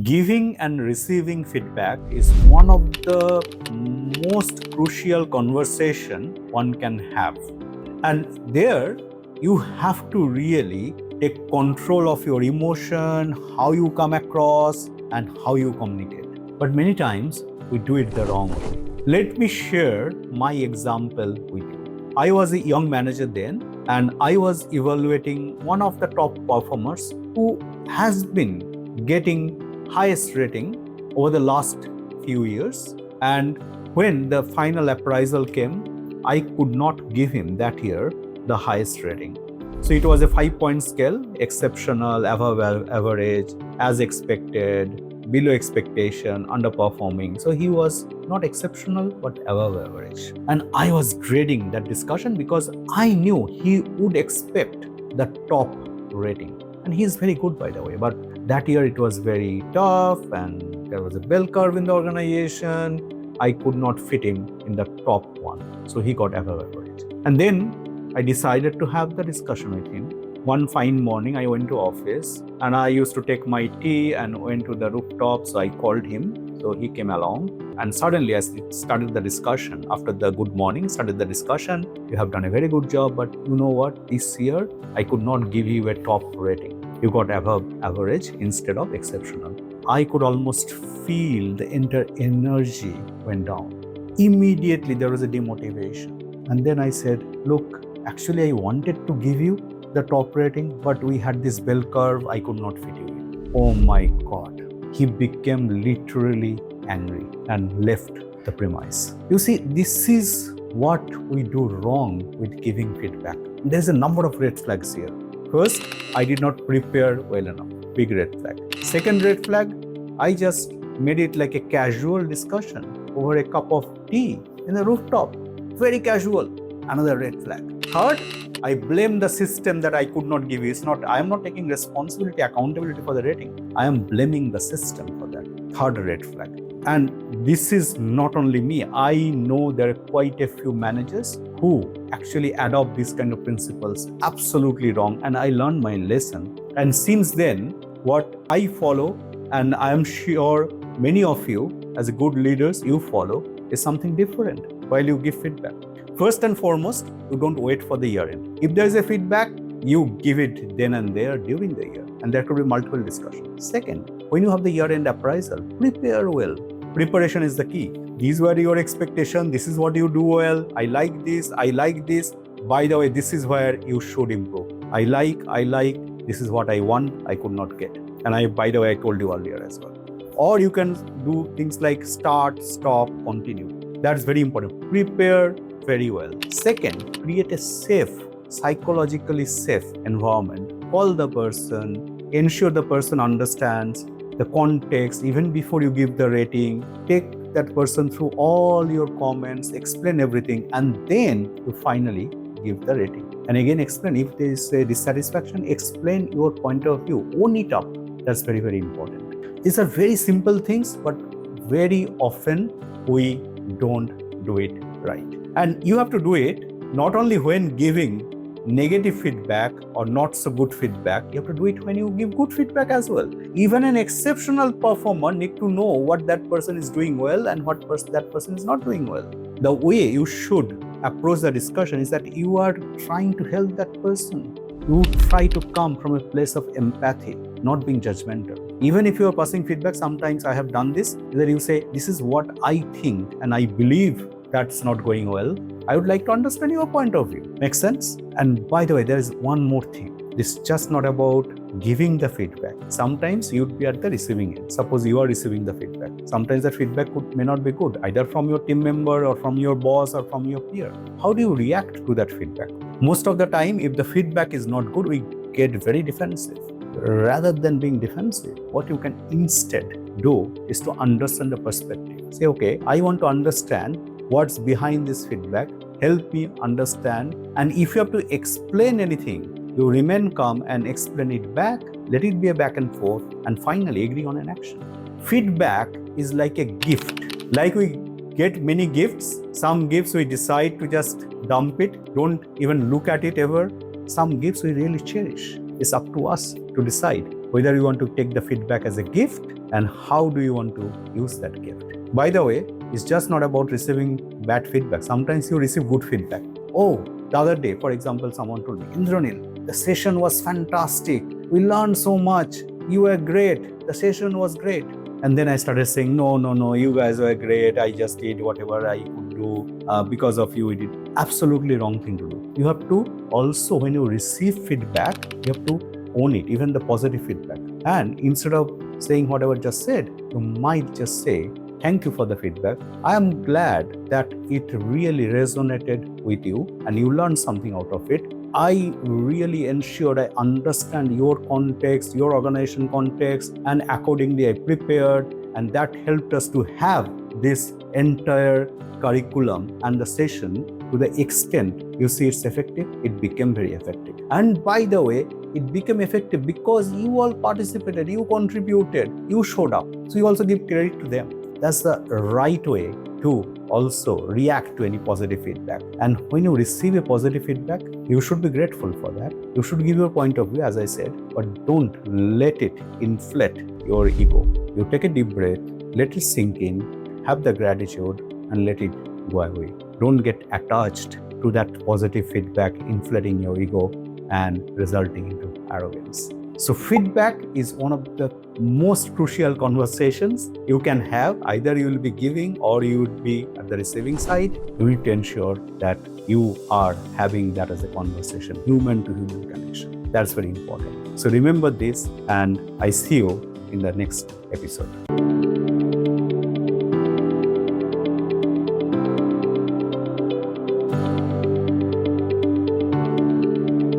Giving and receiving feedback is one of the most crucial conversation one can have. And there you have to really take control of your emotion, how you come across and how you communicate. But many times we do it the wrong way. Let me share my example with you. I was a young manager then, and I was evaluating one of the top performers who has been getting highest rating over the last few years. And when the final appraisal came, I could not give him that year the highest rating. So it was a 5-point scale: exceptional, above average, as expected, below expectation, underperforming. So he was not exceptional but above average. And I was dreading that discussion because I knew he would expect the top rating. And he is very good, by the way, but that year it was very tough and there was a bell curve in the organization. I could not fit him in the top one. So he got above average. And then I decided to have the discussion with him. One fine morning, I went to office and I used to take my tea and went to the rooftop. So I called him. So he came along and suddenly I started the discussion. After the good morning, started the discussion. You have done a very good job, but you know what? This year, I could not give you a top rating. You got above average instead of exceptional. I could almost feel the entire energy went down. Immediately there was a demotivation. And then I said, look, actually I wanted to give you the top rating, but we had this bell curve, I could not fit you in. Oh my God. He became literally angry and left the premise. You see, this is what we do wrong with giving feedback. There's a number of red flags here. First, I did not prepare well enough. Big red flag. Second red flag, I just made it like a casual discussion over a cup of tea in the rooftop. Very casual. Another red flag. Third, I blame the system that I could not give you. I am not taking responsibility, accountability for the rating. I am blaming the system for that. Third red flag. And this is not only me. I know there are quite a few managers who actually adopt these kind of principles absolutely wrong. And I learned my lesson. And since then, what I follow, and I am sure many of you as good leaders, you follow, is something different while you give feedback. First and foremost, you don't wait for the year end. If there is a feedback, you give it then and there during the year. And there could be multiple discussions. Second, when you have the year end appraisal, prepare well. Preparation is the key. These were your expectations. This is what you do well. I like this. I like this. By the way, this is where you should improve. I like. This is what I want. I could not get. And by the way, I told you earlier as well. Or you can do things like start, stop, continue. That's very important. Prepare very well. Second, create a safe, psychologically safe environment. Call the person, ensure the person understands the context even before you give the rating. Take that person through all your comments, explain everything, and then you finally give the rating. And again, explain if there is a dissatisfaction, explain your point of view, own it up. That's very, very important. These are very simple things, but very often we don't do it right. And you have to do it not only when giving negative feedback or not so good feedback, you have to do it when you give good feedback as well. Even an exceptional performer needs to know what that person is doing well and what that person is not doing well. The way you should approach the discussion is that you are trying to help that person. You try to come from a place of empathy, not being judgmental. Even if you are passing feedback, sometimes I have done this, that you say, this is what I think and I believe that's not going well. I would like to understand your point of view. Makes sense? And by the way, there is one more thing. This is just not about giving the feedback. Sometimes you'd be at the receiving end. Suppose you are receiving the feedback. Sometimes that feedback may not be good, either from your team member or from your boss or from your peer. How do you react to that feedback? Most of the time, if the feedback is not good, we get very defensive. Rather than being defensive, what you can instead do is to understand the perspective. Say, okay, I want to understand what's behind this feedback, help me understand. And if you have to explain anything, you remain calm and explain it back, let it be a back and forth, and finally agree on an action. Feedback is like a gift. Like we get many gifts, some gifts we decide to just dump it, don't even look at it ever. Some gifts we really cherish. It's up to us to decide whether you want to take the feedback as a gift and how do you want to use that gift. By the way, it's just not about receiving bad feedback. Sometimes you receive good feedback. Oh, the other day, for example, someone told me, Indranil, the session was fantastic. We learned so much. You were great. The session was great. And then I started saying, no, you guys were great. I just did whatever I could do. Because of you, we did. Absolutely wrong thing to do. You have to also, when you receive feedback, you have to own it, even the positive feedback. And instead of saying whatever just said, you might just say, thank you for the feedback. I am glad that it really resonated with you and you learned something out of it. I really ensured I understand your context, your organization context, and accordingly I prepared, and that helped us to have this entire curriculum and the session to the extent you see it's effective, it became very effective. And by the way, it became effective because you all participated, you contributed, you showed up. So you also give credit to them. That's the right way to also react to any positive feedback. And when you receive a positive feedback, you should be grateful for that. You should give your point of view, as I said, but don't let it inflate your ego. You take a deep breath, let it sink in, have the gratitude, and let it go away. Don't get attached to that positive feedback inflating your ego and resulting into arrogance. So feedback is one of the most crucial conversations you can have. Either you will be giving or you would be at the receiving side. You need to ensure that you are having that as a conversation, human to human connection. That's very important. So remember this, and I see you in the next episode.